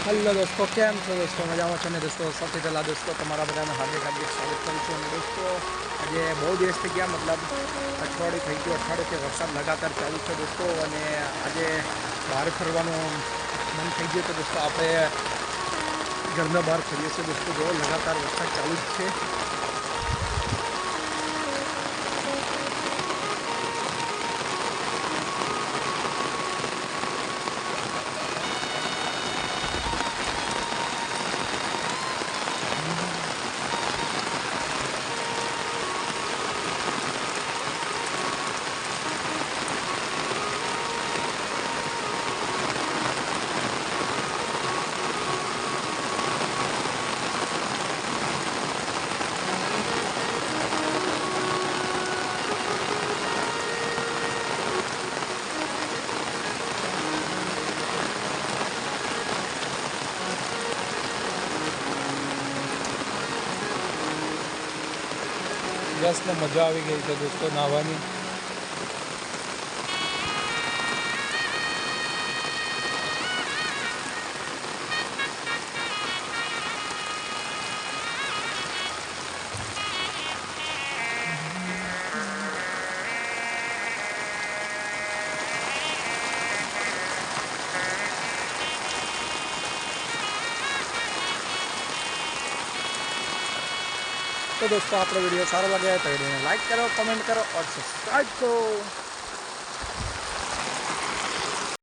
Hello दोस्तों, केम छो दोस्तों? मजाમાં છો ને दोस्तों? સૌથી પહેલાં दोस्तों તમારા બધાનું હાર્દિક હાર્દિક સ્વાગત કરું છું. અને दोस्तों આજે બહુ દિવસ થઈ ગયા, મતલબ અઠવાડિયું થઈ ગયું. અઠવાડિયેથી વરસાદ લગાતાર ચાલુ છે दोस्तों. અને આજે બહાર ફરવાનું મન થઈ ગયું તો दोस्तों આપણે ઘરના બહાર ફરીએ છીએ दोस्तों. જો લગાતાર વરસાદ ચાલુ જ છે. બસને મજા આવી ગઈ છે दोस्तों નાહવાની. तो दोस्तों आप वीडियो सारा लगे तो वीडियो लाइक करो, कमेंट करो और सब्सक्राइब करो.